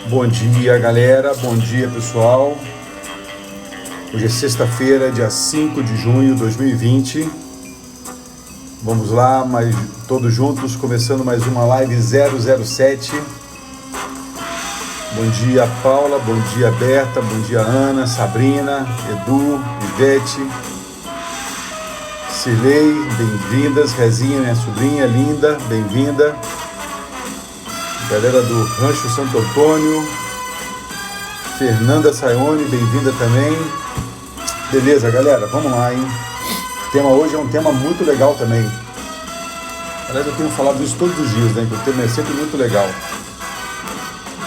Bom dia, galera. Bom dia, pessoal. Hoje é sexta-feira, dia 5 de junho de 2020. Vamos lá, todos juntos, começando mais uma live 007. Bom dia, Paula. Bom dia, Berta. Bom dia, Ana, Sabrina, Edu, Ivete, Cirlei, bem-vindas. Rezinha, minha sobrinha linda, bem-vinda. Galera do Rancho Santo Antônio, Fernanda Sayone, bem-vinda também. Beleza, galera, vamos lá, hein? O tema hoje é um tema muito legal também. Aliás, eu tenho falado isso todos os dias, né? Que o tema é sempre muito legal.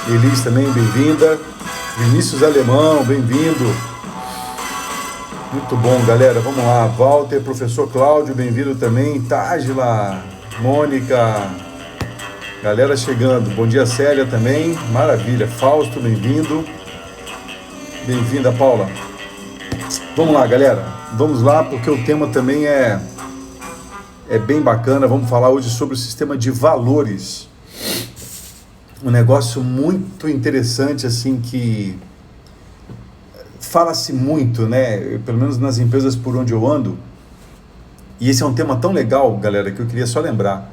Elis também, bem-vinda. Vinícius Alemão, bem-vindo. Muito bom, galera, vamos lá. Walter, professor Cláudio, bem-vindo também. Tágila, Mônica, galera chegando. Bom dia, Célia também. Maravilha. Fausto, bem-vindo. Bem-vinda, Paula. Vamos lá, galera. Vamos lá, porque o tema também é bem bacana. Vamos falar hoje sobre o sistema de valores. Um negócio muito interessante, assim, que fala-se muito, né? Pelo menos nas empresas por onde eu ando. E esse é um tema tão legal, galera, que eu queria só lembrar.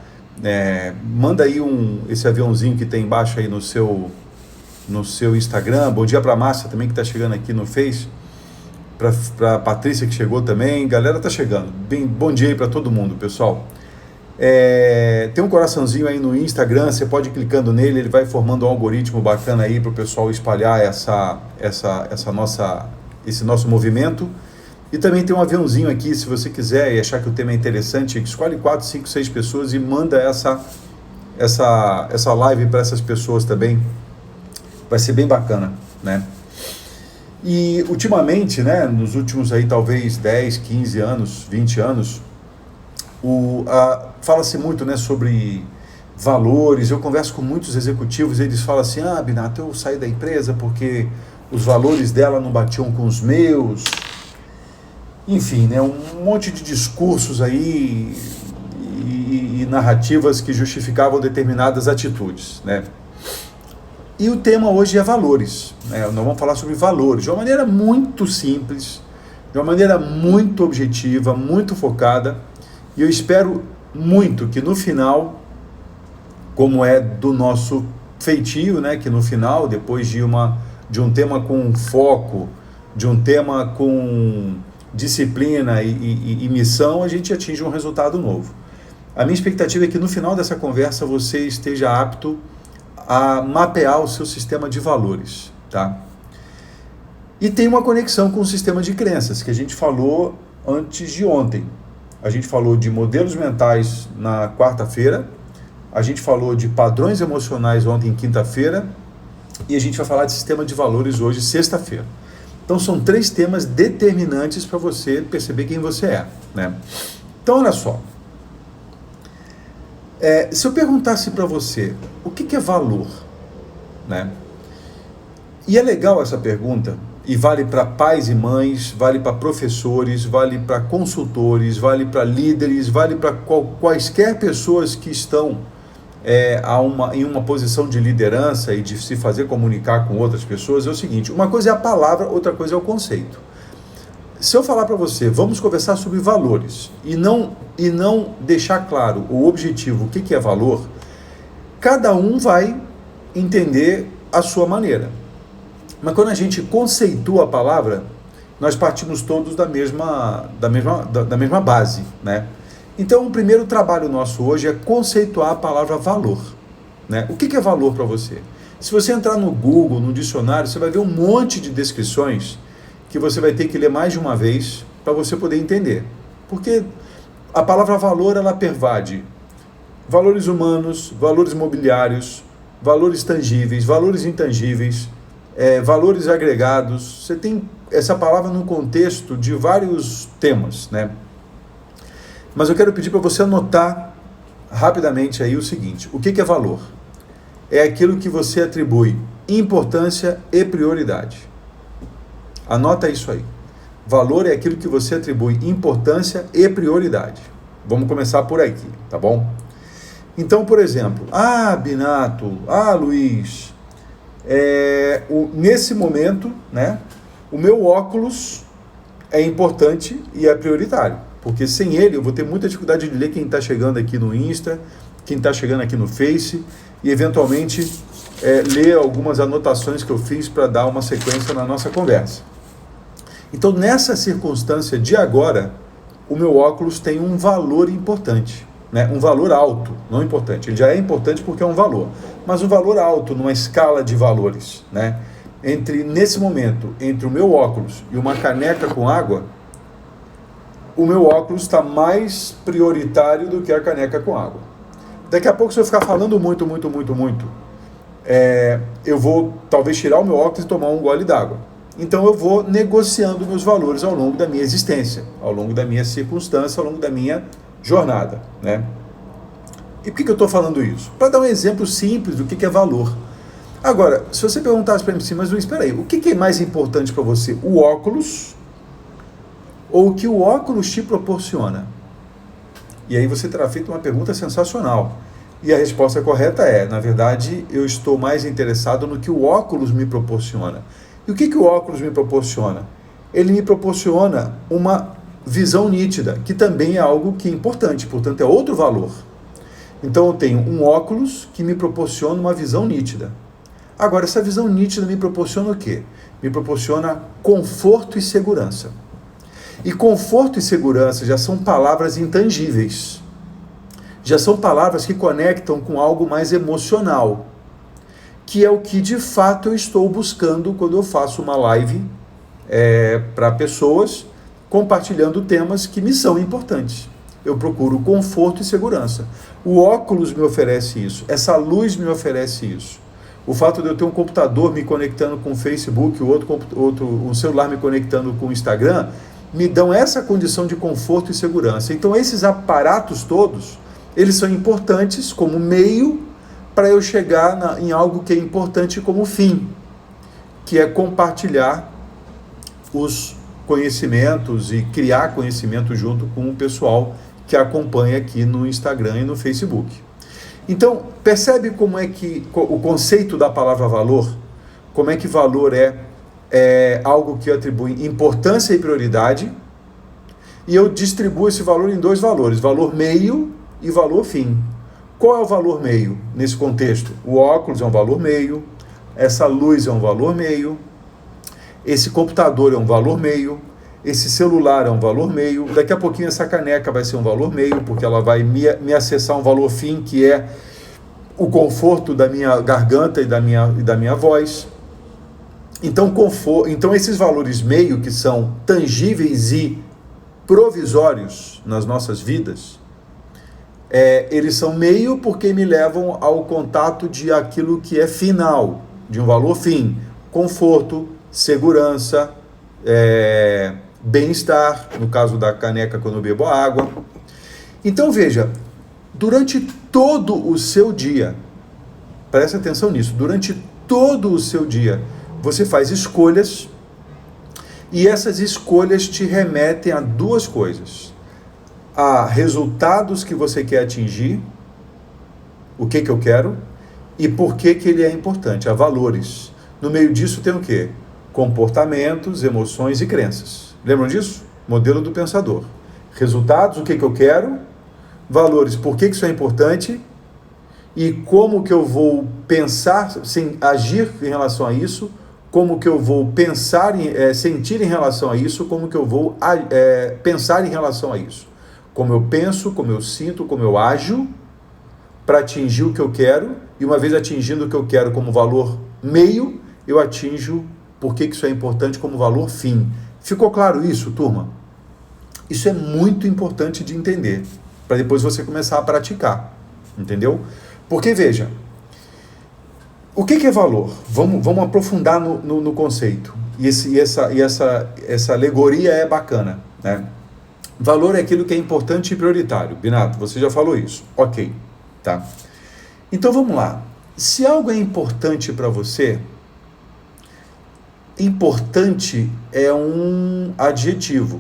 Manda aí esse aviãozinho que tem embaixo aí no seu Instagram. Bom dia para a Márcia também, que está chegando aqui no Face. Para a Patrícia, que chegou também. Galera, tá chegando. Bom dia aí para todo mundo, pessoal. Tem um coraçãozinho aí no Instagram, você pode ir clicando nele, ele vai formando um algoritmo bacana aí para o pessoal espalhar esse nosso movimento. E também tem um aviãozinho aqui, se você quiser e achar que o tema é interessante, escolhe 4, 5, 6 pessoas e manda essa live para essas pessoas também. Vai ser bem bacana, né? E ultimamente, né, nos últimos aí talvez 10, 15 anos, 20 anos, fala-se muito, né, sobre valores. Eu converso com muitos executivos e eles falam assim: Binato, eu saí da empresa porque os valores dela não batiam com os meus. Enfim, né, um monte de discursos aí e narrativas que justificavam determinadas atitudes, né? E o tema hoje é valores, né? Nós vamos falar sobre valores de uma maneira muito simples, de uma maneira muito objetiva, muito focada. E eu espero muito que no final, como é do nosso feitio, né, que no final, depois de um tema com foco, de um tema com disciplina e missão, a gente atinge um resultado novo. A minha expectativa é que no final dessa conversa você esteja apto a mapear o seu sistema de valores, tá? E tem uma conexão com o sistema de crenças, que a gente falou antes de ontem. A gente falou de modelos mentais na quarta-feira, a gente falou de padrões emocionais ontem, quinta-feira, e a gente vai falar de sistema de valores hoje, sexta-feira. Então são 3 temas determinantes para você perceber quem você é, né? Então olha só, se eu perguntasse para você, o que é valor, né? E é legal essa pergunta, e vale para pais e mães, vale para professores, vale para consultores, vale para líderes, vale para quaisquer pessoas que estão em uma posição de liderança e de se fazer comunicar com outras pessoas. É o seguinte: uma coisa é a palavra, outra coisa é o conceito. Se eu falar para você, vamos conversar sobre valores, e não deixar claro o objetivo, o que é valor, cada um vai entender a sua maneira. Mas quando a gente conceitua a palavra, nós partimos todos da mesma base, né? Então, o primeiro trabalho nosso hoje é conceituar a palavra valor, né? O que é valor para você? Se você entrar no Google, no dicionário, você vai ver um monte de descrições que você vai ter que ler mais de uma vez para você poder entender. Porque a palavra valor, ela pervade valores humanos, valores mobiliários, valores tangíveis, valores intangíveis, valores agregados. Você tem essa palavra no contexto de vários temas, né? Mas eu quero pedir para você anotar rapidamente aí o seguinte: o que é valor? É aquilo que você atribui importância e prioridade. Anota isso aí. Valor é aquilo que você atribui importância e prioridade. Vamos começar por aqui, tá bom? Então, por exemplo, Binato, Luiz, nesse momento, né, o meu óculos é importante e é prioritário, porque sem ele eu vou ter muita dificuldade de ler quem está chegando aqui no Insta, quem está chegando aqui no Face, e eventualmente ler algumas anotações que eu fiz para dar uma sequência na nossa conversa. Então, nessa circunstância de agora, o meu óculos tem um valor importante, né? Um valor alto, não importante. Ele já é importante porque é um valor, mas um valor alto numa escala de valores, né? Nesse momento, entre o meu óculos e uma caneca com água, o meu óculos está mais prioritário do que a caneca com água. Daqui a pouco, se eu ficar falando muito, eu vou talvez tirar o meu óculos e tomar um gole d'água. Então eu vou negociando meus valores ao longo da minha existência, ao longo da minha circunstância, ao longo da minha jornada, né? E por que eu estou falando isso? Para dar um exemplo simples do que é valor. Agora, se você perguntasse para mim assim, mas Luiz, espera aí, o que é mais importante para você? O óculos ou o que o óculos te proporciona? E aí você terá feito uma pergunta sensacional. E a resposta correta é, na verdade, eu estou mais interessado no que o óculos me proporciona. E o que o óculos me proporciona? Ele me proporciona uma visão nítida, que também é algo que é importante, portanto é outro valor. Então eu tenho um óculos que me proporciona uma visão nítida. Agora, essa visão nítida me proporciona o quê? Me proporciona conforto e segurança. E conforto e segurança já são palavras intangíveis. Já são palavras que conectam com algo mais emocional, que é o que de fato eu estou buscando quando eu faço uma live para pessoas, compartilhando temas que me são importantes. Eu procuro conforto e segurança. O óculos me oferece isso, essa luz me oferece isso. O fato de eu ter um computador me conectando com o Facebook, um celular me conectando com o Instagram, me dão essa condição de conforto e segurança. Então esses aparatos todos, eles são importantes como meio para eu chegar em algo que é importante como fim, que é compartilhar os conhecimentos e criar conhecimento junto com o pessoal que acompanha aqui no Instagram e no Facebook. Então, percebe como é que o conceito da palavra valor, como é que valor é algo que atribui importância e prioridade, e eu distribuo esse valor em dois valores, valor meio e valor fim. Qual é o valor meio nesse contexto? O óculos é um valor meio, essa luz é um valor meio, esse computador é um valor meio, esse celular é um valor meio, daqui a pouquinho essa caneca vai ser um valor meio, porque ela vai me acessar um valor fim, que é o conforto da minha garganta e da minha voz. Então esses valores meio, que são tangíveis e provisórios nas nossas vidas, eles são meio porque me levam ao contato de aquilo que é final, de um valor fim, conforto, segurança, bem-estar, no caso da caneca quando eu bebo água. Então veja, durante todo o seu dia, preste atenção nisso, durante todo o seu dia, você faz escolhas, e essas escolhas te remetem a duas coisas: a resultados que você quer atingir, o que eu quero, e por que ele é importante, a valores. No meio disso tem o quê? Comportamentos, emoções e crenças. Lembram disso? Modelo do pensador. Resultados, o que eu quero, valores, por que isso é importante, e como que eu vou pensar, agir em relação a isso, como que eu vou pensar, sentir em relação a isso, como que eu vou pensar em relação a isso. Como eu penso, como eu sinto, como eu ajo para atingir o que eu quero, e uma vez atingindo o que eu quero como valor meio, eu atinjo por que isso é importante como valor fim. Ficou claro isso, turma? Isso é muito importante de entender, para depois você começar a praticar, entendeu? Porque, veja, o que é valor? Vamos aprofundar no conceito. E essa alegoria é bacana, né? Valor é aquilo que é importante e prioritário. Binato, você já falou isso. Ok, tá. Então vamos lá. Se algo é importante para você, importante é um adjetivo.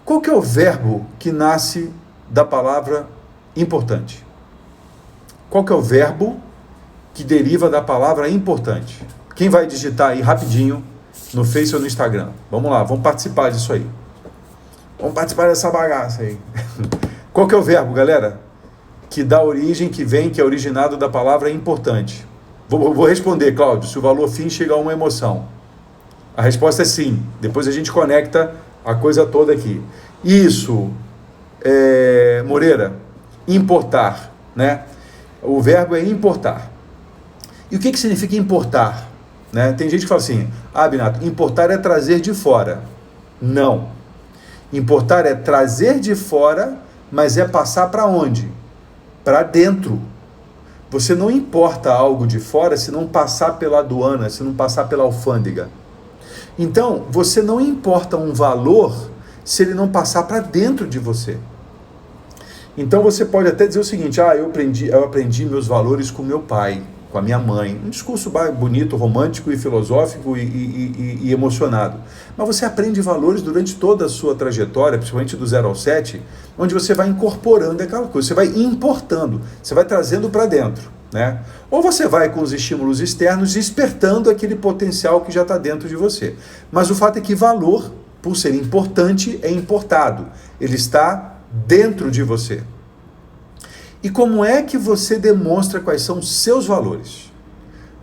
Qual que é o verbo que nasce da palavra importante? Qual que é o verbo que deriva da palavra importante. Quem vai digitar aí rapidinho no Face ou no Instagram? Vamos lá, vamos participar disso aí. Vamos participar dessa bagaça aí. Qual que é o verbo, galera? Que dá origem, que vem, que é originado da palavra importante. Vou responder, Cláudio, se o valor fim chega a uma emoção. A resposta é sim. Depois a gente conecta a coisa toda aqui. Isso, Moreira, importar, né? O verbo é importar. E o que significa importar? Né? Tem gente que fala assim, Binato, importar é trazer de fora. Não. Importar é trazer de fora, mas é passar para onde? Para dentro. Você não importa algo de fora se não passar pela aduana, se não passar pela alfândega. Então, você não importa um valor se ele não passar para dentro de você. Então, você pode até dizer o seguinte, eu aprendi meus valores com meu pai, com a minha mãe. Um discurso bonito, romântico e filosófico e emocionado. Mas você aprende valores durante toda a sua trajetória, principalmente do 0 ao 7, onde você vai incorporando aquela coisa, você vai importando, você vai trazendo para dentro, né? Ou você vai com os estímulos externos despertando aquele potencial que já está dentro de você. Mas o fato é que valor, por ser importante, é importado. Ele está dentro de você. E como é que você demonstra quais são os seus valores?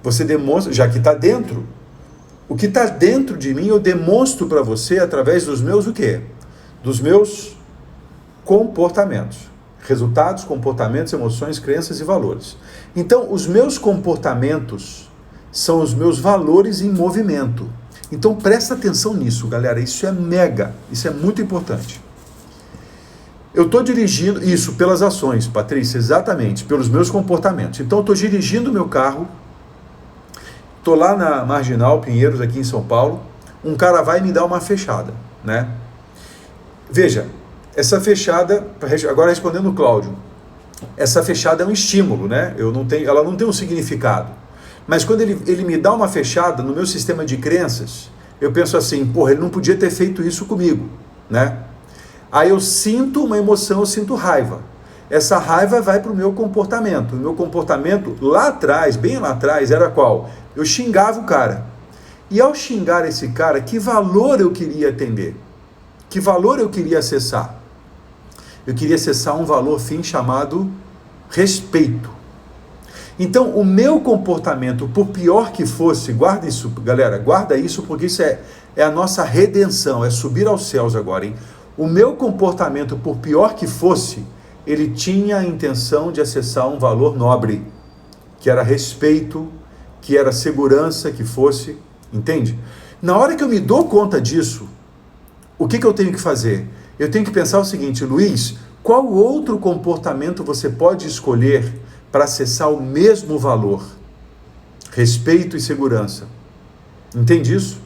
Você demonstra, já que está dentro, o que está dentro de mim eu demonstro para você através dos meus o quê? Dos meus comportamentos. Resultados, comportamentos, emoções, crenças e valores. Então, os meus comportamentos são os meus valores em movimento. Então, presta atenção nisso, galera. Isso é isso é muito importante. Eu estou dirigindo isso pelas ações, Patrícia, exatamente, pelos meus comportamentos. Então, eu estou dirigindo o meu carro, estou lá na Marginal Pinheiros, aqui em São Paulo, um cara vai me dar uma fechada, né? Veja, essa fechada, agora respondendo o Cláudio, essa fechada é um estímulo, né? Ela não tem um significado. Mas quando ele me dá uma fechada no meu sistema de crenças, eu penso assim, ele não podia ter feito isso comigo, né? Aí eu sinto uma emoção, eu sinto raiva. Essa raiva vai para o meu comportamento. O meu comportamento lá atrás, bem lá atrás, era qual? Eu xingava o cara. E ao xingar esse cara, que valor eu queria atender? Que valor eu queria acessar? Eu queria acessar um valor fim chamado respeito. Então, o meu comportamento, por pior que fosse, guarda isso, galera, guarda isso, porque isso é a nossa redenção, é subir aos céus agora, hein? O meu comportamento, por pior que fosse, ele tinha a intenção de acessar um valor nobre, que era respeito, que era segurança, que fosse, entende? Na hora que eu me dou conta disso, o que eu tenho que fazer? Eu tenho que pensar o seguinte, Luiz, qual outro comportamento você pode escolher para acessar o mesmo valor? Respeito e segurança. Entende isso?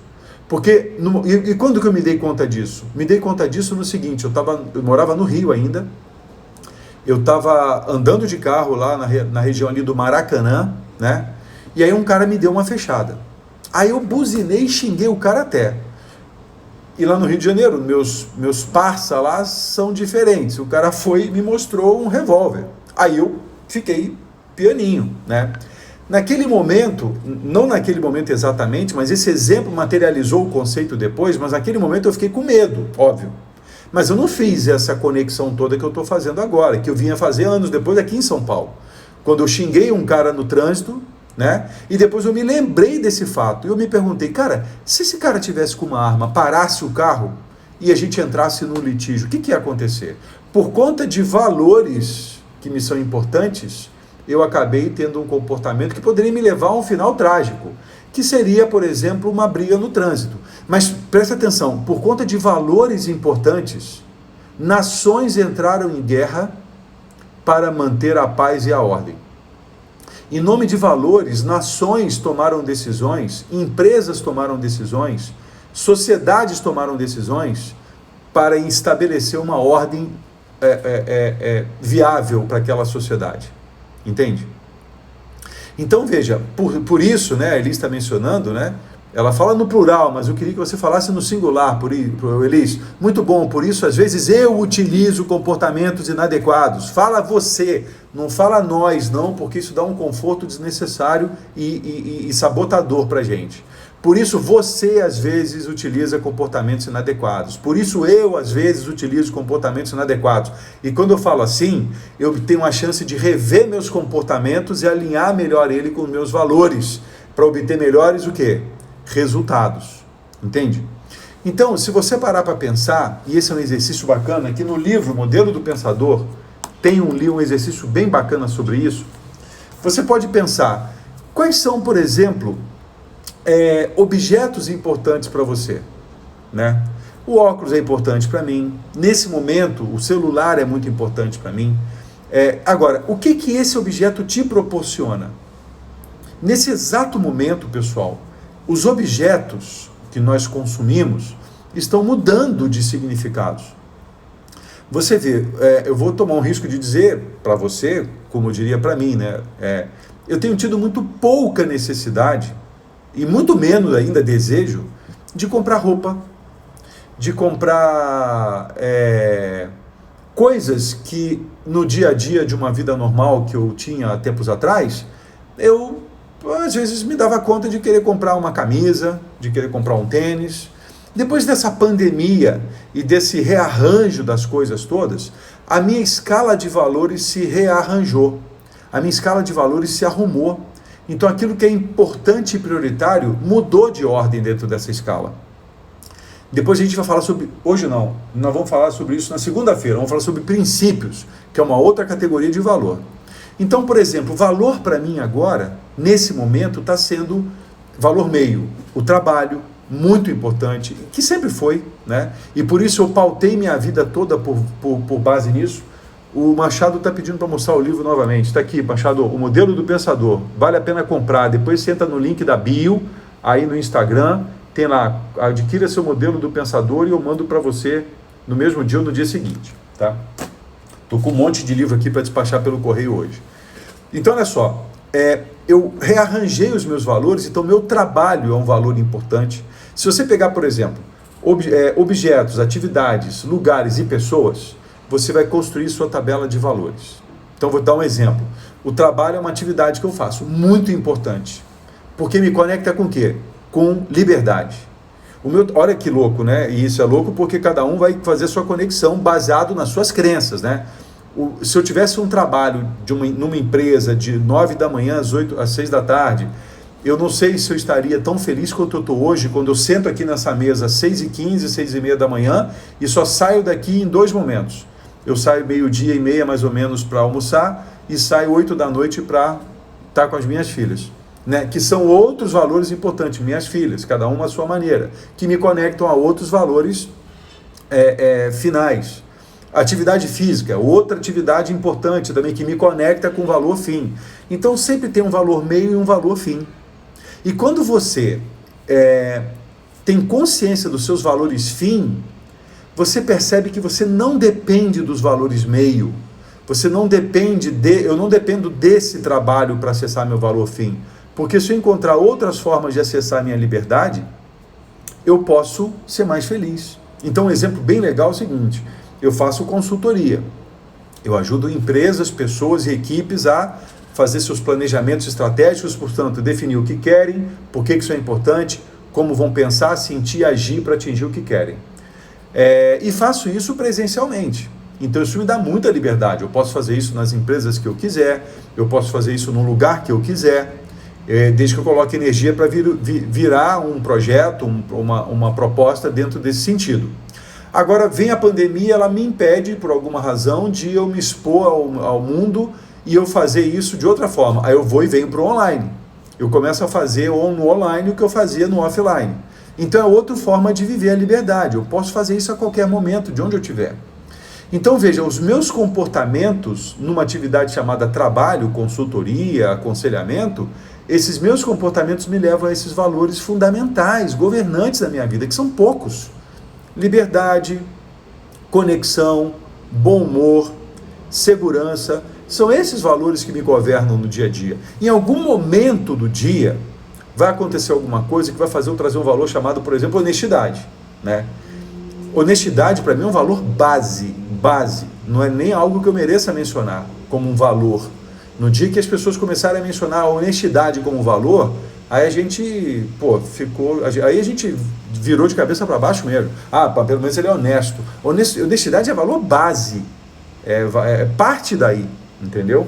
Porque, e quando que eu me dei conta disso? Me dei conta disso no seguinte, eu morava no Rio ainda, eu estava andando de carro lá na região ali do Maracanã, né? E aí um cara me deu uma fechada. Aí eu buzinei e xinguei o cara até. E lá no Rio de Janeiro, meus parça lá são diferentes. O cara foi e me mostrou um revólver. Aí eu fiquei pianinho, né? Naquele momento, não naquele momento exatamente, mas esse exemplo materializou o conceito depois, mas naquele momento eu fiquei com medo, óbvio. Mas eu não fiz essa conexão toda que eu estou fazendo agora, que eu vinha fazer anos depois aqui em São Paulo. Quando eu xinguei um cara no trânsito, né? E depois eu me lembrei desse fato. E eu me perguntei, cara, se esse cara tivesse com uma arma, parasse o carro e a gente entrasse num litígio, o que ia acontecer? Por conta de valores que me são importantes, eu acabei tendo um comportamento que poderia me levar a um final trágico, que seria, por exemplo, uma briga no trânsito. Mas presta atenção, por conta de valores importantes, nações entraram em guerra para manter a paz e a ordem. Em nome de valores, nações tomaram decisões, empresas tomaram decisões, sociedades tomaram decisões para estabelecer uma ordem viável para aquela sociedade. Entende? Então veja, por isso, né, a Eli está mencionando, né, Ela fala no plural, mas eu queria que você falasse no singular, Elis. Muito bom, por isso às vezes eu utilizo comportamentos inadequados. Fala você, não fala nós não, porque isso dá um conforto desnecessário e sabotador pra gente. Por isso você às vezes utiliza comportamentos inadequados. Por isso eu às vezes utilizo comportamentos inadequados. E quando eu falo assim, eu tenho a chance de rever meus comportamentos e alinhar melhor ele com meus valores, para obter melhores o quê? Resultados, entende? Então, se você parar para pensar, e esse é um exercício bacana, que no livro Modelo do Pensador, tem um exercício bem bacana sobre isso, você pode pensar, quais são, por exemplo, objetos importantes para você, né? O óculos é importante para mim, nesse momento, o celular é muito importante para mim. Agora, o que esse objeto te proporciona? Nesse exato momento, pessoal, os objetos que nós consumimos estão mudando de significados. Você vê, eu vou tomar um risco de dizer para você, como eu diria para mim, né? Eu tenho tido muito pouca necessidade, e muito menos ainda desejo, de comprar roupa, de comprar coisas que no dia a dia de uma vida normal que eu tinha há tempos atrás, eu às vezes me dava conta de querer comprar uma camisa, de querer comprar um tênis. Depois dessa pandemia e desse rearranjo das coisas todas, a minha escala de valores se rearranjou. A minha escala de valores se arrumou. Então aquilo que é importante e prioritário mudou de ordem dentro dessa escala. Depois a gente vai falar sobre... Hoje não, nós vamos falar sobre isso na segunda-feira. Vamos falar sobre princípios, que é uma outra categoria de valor. Então, por exemplo, o valor para mim agora, nesse momento, está sendo valor meio. O trabalho, muito importante, que sempre foi, né? E por isso eu pautei minha vida toda por base nisso. O Machado está pedindo para mostrar o livro novamente. Está aqui, Machado, O Modelo do Pensador. Vale a pena comprar. Depois você entra no link da bio, aí no Instagram, tem lá, adquira seu Modelo do Pensador e eu mando para você no mesmo dia ou no dia seguinte, tá? Estou com um monte de livro aqui para despachar pelo correio hoje. Então, olha só, eu rearranjei os meus valores, então meu trabalho é um valor importante. Se você pegar, por exemplo, objetos, atividades, lugares e pessoas, você vai construir sua tabela de valores. Então, vou dar um exemplo. O trabalho é uma atividade que eu faço, muito importante, porque me conecta com o quê? Com liberdade. Olha que louco, né? E isso é louco porque cada um vai fazer sua conexão baseado nas suas crenças, né? Se eu tivesse um trabalho numa empresa de 9 da manhã às 6 da tarde, eu não sei se eu estaria tão feliz quanto eu estou hoje, quando eu sento aqui nessa mesa às 6h15, 6h30 da manhã, e só saio daqui em 2 momentos. Eu saio 12h30 mais ou menos para almoçar, e saio 8 da noite para estar com as minhas filhas, né? Que são outros valores importantes, minhas filhas, cada uma à sua maneira, que me conectam a outros valores finais. Atividade física, outra atividade importante também, que me conecta com o valor fim. Então sempre tem um valor meio e um valor fim. E quando você tem consciência dos seus valores fim, você percebe que você não depende dos valores meio. Você não depende eu não dependo desse trabalho para acessar meu valor fim. Porque se eu encontrar outras formas de acessar minha liberdade, eu posso ser mais feliz. Então um exemplo bem legal é o seguinte: eu faço consultoria. Eu ajudo empresas, pessoas e equipes a fazer seus planejamentos estratégicos, portanto, definir o que querem, por que isso é importante, como vão pensar, sentir e agir para atingir o que querem. E faço isso presencialmente. Então isso me dá muita liberdade. Eu posso fazer isso nas empresas que eu quiser, eu posso fazer isso no lugar que eu quiser, desde que eu coloque energia para virar um projeto, uma proposta dentro desse sentido. Agora vem a pandemia, ela me impede, por alguma razão, de eu me expor ao mundo e eu fazer isso de outra forma. Aí eu vou e venho para o online. Eu começo a fazer no online o que eu fazia no offline. Então é outra forma de viver a liberdade. Eu posso fazer isso a qualquer momento, de onde eu estiver. Então veja, os meus comportamentos numa atividade chamada trabalho, consultoria, aconselhamento, esses meus comportamentos me levam a esses valores fundamentais, governantes da minha vida, que são poucos. Liberdade, conexão, bom humor, segurança, são esses valores que me governam no dia a dia. Em algum momento do dia, vai acontecer alguma coisa que vai trazer um valor chamado, por exemplo, honestidade, né? Honestidade, para mim, é um valor base, não é nem algo que eu mereça mencionar como um valor. No dia que as pessoas começarem a mencionar a honestidade como valor, aí a gente, aí a gente virou de cabeça para baixo mesmo. Pelo menos ele é honesto. Honestidade é valor base, é parte daí, entendeu?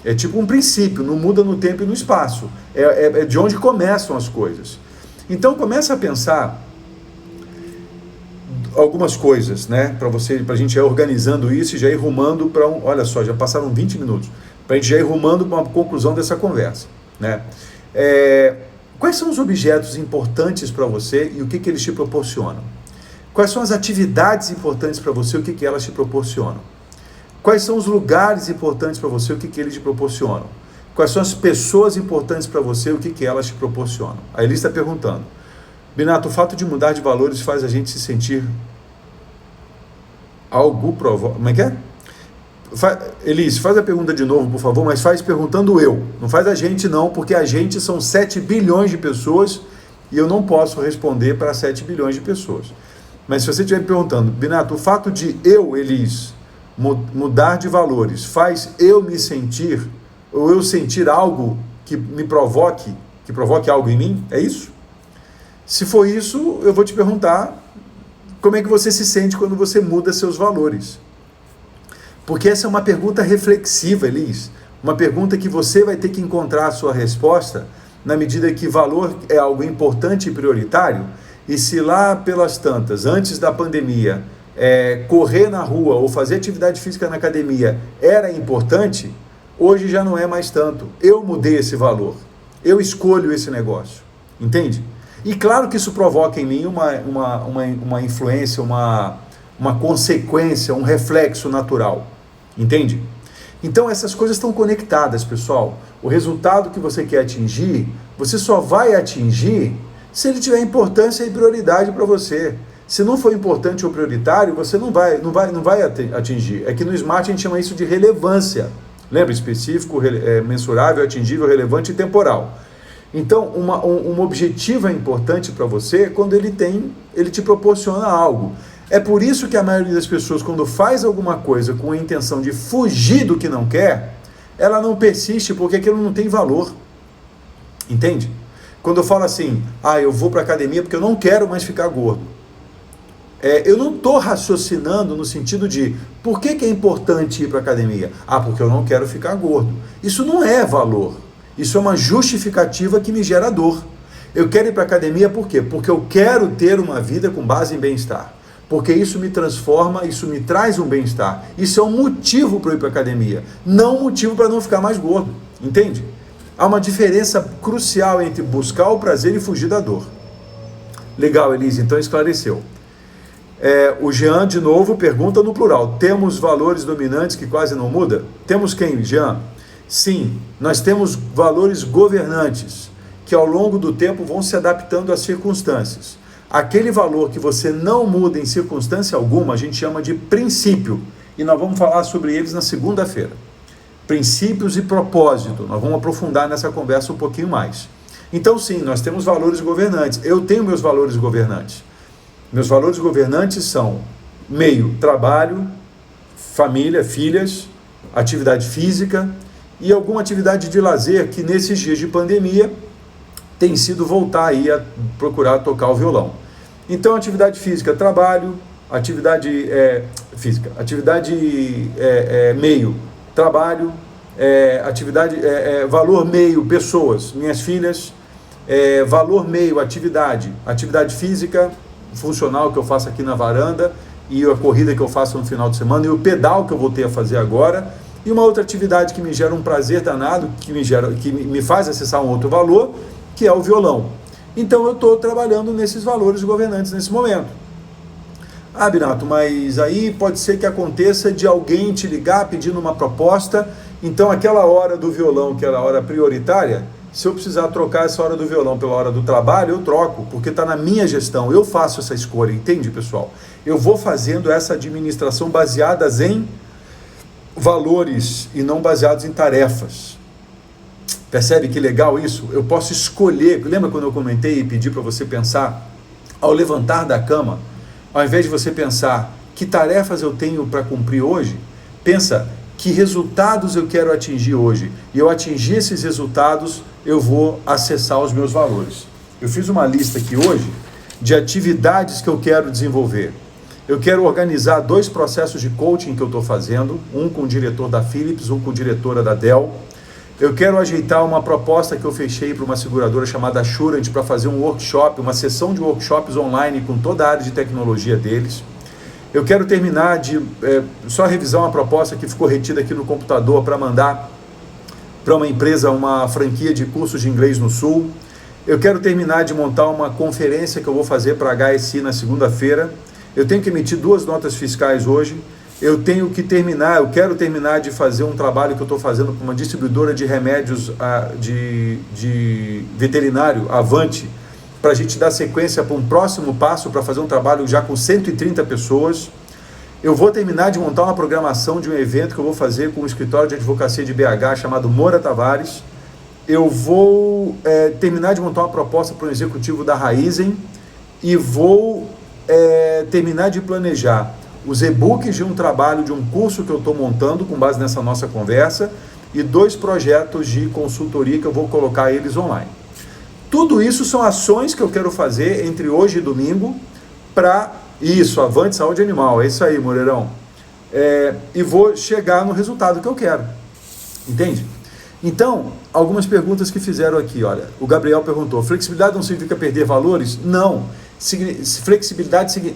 É tipo um princípio, não muda no tempo e no espaço. É de onde começam as coisas. Então começa a pensar algumas coisas, né? Para a gente ir organizando isso e já ir rumando para olha só, já passaram 20 minutos. Para a gente já ir rumando para uma conclusão dessa conversa, né? Quais são os objetos importantes para você e o que eles te proporcionam? Quais são as atividades importantes para você e o que elas te proporcionam? Quais são os lugares importantes para você e o que eles te proporcionam? Quais são as pessoas importantes para você e o que elas te proporcionam? Aí ele está perguntando, Binato, o fato de mudar de valores faz a gente se sentir algo provoca. Como é que é? Elis, faz a pergunta de novo, por favor, mas faz perguntando eu. Não faz a gente não, porque a gente são 7 bilhões de pessoas e eu não posso responder para 7 bilhões de pessoas. Mas se você estiver me perguntando, Binato, o fato de eu, Elis, mudar de valores faz eu me sentir, ou eu sentir algo que me provoque, que provoque algo em mim? É isso? Se for isso, eu vou te perguntar como é que você se sente quando você muda seus valores. Porque essa é uma pergunta reflexiva, Elis. Uma pergunta que você vai ter que encontrar a sua resposta na medida que valor é algo importante e prioritário. E se lá pelas tantas, antes da pandemia, correr na rua ou fazer atividade física na academia era importante, hoje já não é mais tanto. Eu mudei esse valor. Eu escolho esse negócio. Entende? E claro que isso provoca em mim uma influência, uma consequência, um reflexo natural. Entende? Então essas coisas estão conectadas, pessoal. O resultado que você quer atingir, você só vai atingir se ele tiver importância e prioridade para você. Se não for importante ou prioritário, você não vai atingir. É que no SMART a gente chama isso de relevância. Lembra? Específico, mensurável, atingível, relevante e temporal. Então, um objetivo é importante para você quando ele te proporciona algo. É por isso que a maioria das pessoas, quando faz alguma coisa com a intenção de fugir do que não quer, ela não persiste porque aquilo não tem valor. Entende? Quando eu falo assim, eu vou para a academia porque eu não quero mais ficar gordo. Eu não estou raciocinando no sentido de por que é importante ir para a academia? Porque eu não quero ficar gordo. Isso não é valor. Isso é uma justificativa que me gera dor. Eu quero ir para a academia por quê? Porque eu quero ter uma vida com base em bem-estar. Porque isso me transforma, isso me traz um bem-estar. Isso é um motivo para eu ir para a academia, não um motivo para não ficar mais gordo. Entende? Há uma diferença crucial entre buscar o prazer e fugir da dor. Legal, Elise, então esclareceu. O Jean, de novo, pergunta no plural. Temos valores dominantes que quase não mudam? Temos quem, Jean? Sim, nós temos valores governantes, que ao longo do tempo vão se adaptando às circunstâncias. Aquele valor que você não muda em circunstância alguma, a gente chama de princípio. E nós vamos falar sobre eles na segunda-feira. Princípios e propósito. Nós vamos aprofundar nessa conversa um pouquinho mais. Então, sim, nós temos valores governantes. Eu tenho meus valores governantes. Meus valores governantes são meio, trabalho, família, filhas, atividade física e alguma atividade de lazer que nesses dias de pandemia tem sido voltar aí a procurar tocar o violão. Então, atividade física, trabalho, atividade física, atividade meio, trabalho, atividade, valor meio, pessoas, minhas filhas, valor meio, atividade física, funcional que eu faço aqui na varanda e a corrida que eu faço no final de semana e o pedal que eu voltei a fazer agora e uma outra atividade que me gera um prazer danado, que me faz acessar um outro valor, que é o violão. Então eu estou trabalhando nesses valores governantes nesse momento. Binato, mas aí pode ser que aconteça de alguém te ligar pedindo uma proposta, então aquela hora do violão, que era a hora prioritária, se eu precisar trocar essa hora do violão pela hora do trabalho, eu troco, porque está na minha gestão, eu faço essa escolha, entende, pessoal? Eu vou fazendo essa administração baseadas em valores e não baseados em tarefas. Percebe que legal isso? Eu posso escolher. Lembra quando eu comentei e pedi para você pensar, ao levantar da cama, ao invés de você pensar que tarefas eu tenho para cumprir hoje, pensa que resultados eu quero atingir hoje. E eu atingir esses resultados, eu vou acessar os meus valores. Eu fiz uma lista aqui hoje de atividades que eu quero desenvolver. Eu quero organizar 2 processos de coaching que eu estou fazendo, um com o diretor da Philips, um com a diretora da Dell. Eu quero ajeitar uma proposta que eu fechei para uma seguradora chamada Assurant para fazer um workshop, uma sessão de workshops online com toda a área de tecnologia deles. Eu quero terminar de só revisar uma proposta que ficou retida aqui no computador para mandar para uma empresa, uma franquia de cursos de inglês no Sul. Eu quero terminar de montar uma conferência que eu vou fazer para a HSI na segunda-feira. Eu tenho que emitir 2 notas fiscais hoje. Eu quero terminar de fazer um trabalho que eu estou fazendo com uma distribuidora de remédios de veterinário, Avante, para a gente dar sequência para um próximo passo, para fazer um trabalho já com 130 pessoas. Eu vou terminar de montar uma programação de um evento que eu vou fazer com um escritório de advocacia de BH chamado Moura Tavares. Eu vou terminar de montar uma proposta para um executivo da Raizen e vou terminar de planejar os e-books de um trabalho, de um curso que eu estou montando com base nessa nossa conversa e 2 projetos de consultoria que eu vou colocar eles online. Tudo isso são ações que eu quero fazer entre hoje e domingo para isso, Avante Saúde Animal, é isso aí, Moreirão. E vou chegar no resultado que eu quero, entende? Então, algumas perguntas que fizeram aqui, olha, o Gabriel perguntou, flexibilidade não significa perder valores? Não, flexibilidade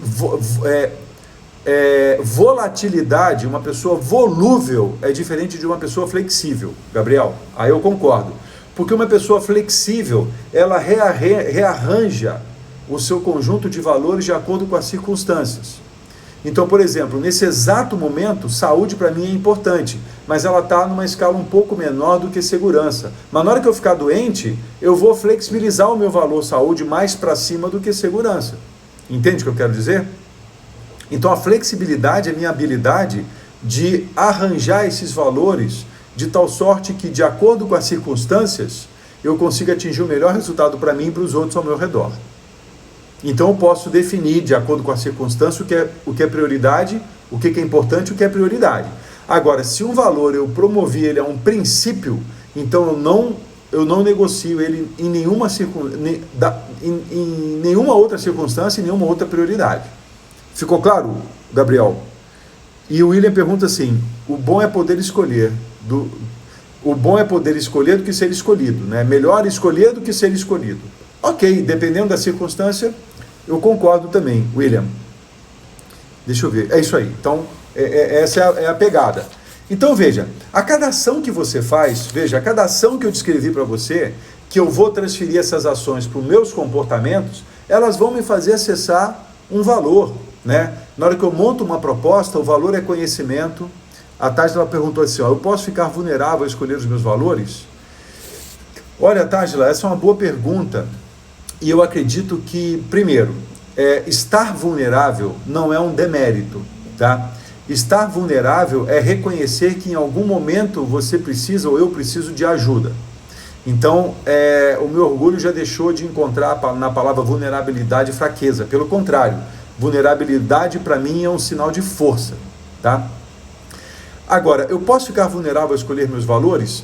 volatilidade, uma pessoa volúvel é diferente de uma pessoa flexível, Gabriel, aí eu concordo, porque uma pessoa flexível, ela rearranja o seu conjunto de valores de acordo com as circunstâncias. Então, por exemplo, nesse exato momento, saúde para mim é importante, mas ela está numa escala um pouco menor do que segurança. Mas na hora que eu ficar doente, eu vou flexibilizar o meu valor saúde mais para cima do que segurança. Entende o que eu quero dizer? Então a flexibilidade é minha habilidade de arranjar esses valores de tal sorte que, de acordo com as circunstâncias, eu consiga atingir o melhor resultado para mim e para os outros ao meu redor. Então eu posso definir, de acordo com a circunstância, o que é prioridade, o que é importante e o que é prioridade. Agora, se um valor eu promovi ele a um princípio, então eu não negocio ele em nenhuma outra circunstância e nenhuma outra prioridade. Ficou claro, Gabriel? E o William pergunta assim, o bom é poder escolher do que ser escolhido, né? Melhor escolher do que ser escolhido. Ok, dependendo da circunstância, eu concordo também, William. Deixa eu ver, é isso aí. Então, essa é a pegada. Então, veja, a cada ação que você faz, a cada ação que eu descrevi para você, que eu vou transferir essas ações para os meus comportamentos, elas vão me fazer acessar um valor, né? Na hora que eu monto uma proposta, o valor é conhecimento. A Tágila perguntou assim, eu posso ficar vulnerável a escolher os meus valores? Olha, Tágila, essa é uma boa pergunta. E eu acredito que, primeiro, estar vulnerável não é um demérito, tá? Estar vulnerável é reconhecer que em algum momento você precisa ou eu preciso de ajuda. Então, o meu orgulho já deixou de encontrar na palavra vulnerabilidade fraqueza. Pelo contrário, vulnerabilidade para mim é um sinal de força, tá? Agora, eu posso ficar vulnerável a escolher meus valores?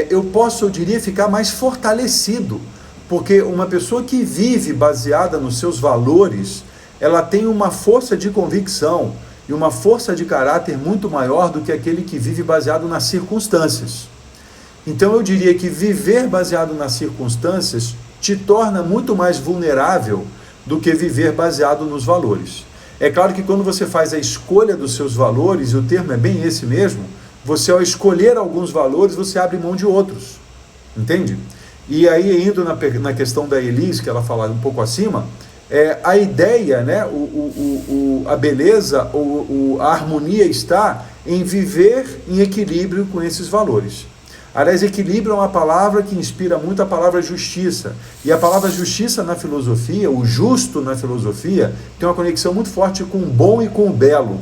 Eu diria, ficar mais fortalecido. Porque uma pessoa que vive baseada nos seus valores, ela tem uma força de convicção e uma força de caráter muito maior do que aquele que vive baseado nas circunstâncias. Então eu diria que viver baseado nas circunstâncias te torna muito mais vulnerável do que viver baseado nos valores. É claro que quando você faz a escolha dos seus valores, e o termo é bem esse mesmo, você ao escolher alguns valores, você abre mão de outros. Entende? E aí, indo na questão da Elis, que ela fala um pouco acima, a ideia, né, a beleza, a harmonia está em viver em equilíbrio com esses valores. Aliás, equilíbrio é uma palavra que inspira muito a palavra justiça. E a palavra justiça na filosofia, o justo na filosofia, tem uma conexão muito forte com o bom e com o belo.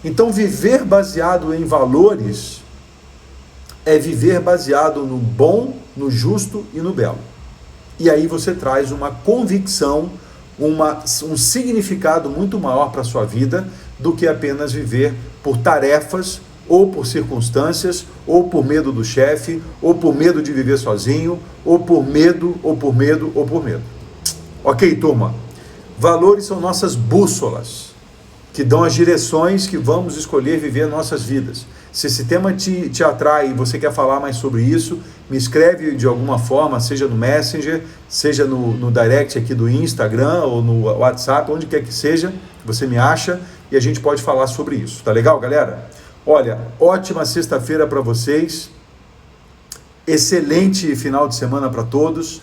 Então, viver baseado em valores é viver baseado no bom, no justo e no belo. E aí você traz uma convicção, um significado muito maior para a sua vida do que apenas viver por tarefas, ou por circunstâncias, ou por medo do chefe, ou por medo de viver sozinho, ou por medo, ou por medo, ou por medo. Ok, turma? Valores são nossas bússolas, que dão as direções que vamos escolher viver nossas vidas. Se esse tema te atrai e você quer falar mais sobre isso, me escreve de alguma forma, seja no Messenger, seja no direct aqui do Instagram ou no WhatsApp, onde quer que seja, você me acha e a gente pode falar sobre isso. Tá legal, galera? Olha, ótima sexta-feira para vocês, excelente final de semana para todos,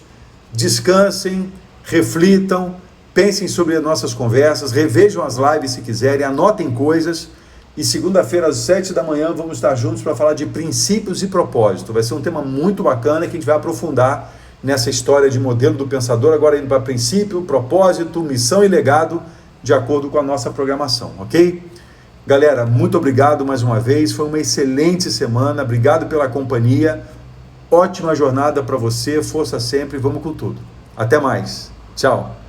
descansem, reflitam, pensem sobre as nossas conversas, revejam as lives se quiserem, anotem coisas e segunda-feira às 7 da manhã vamos estar juntos para falar de princípios e propósito. Vai ser um tema muito bacana que a gente vai aprofundar nessa história de modelo do pensador, agora indo para princípio, propósito, missão e legado, de acordo com a nossa programação, ok? Galera, muito obrigado mais uma vez, foi uma excelente semana, obrigado pela companhia, ótima jornada para você, força sempre, vamos com tudo. Até mais, tchau.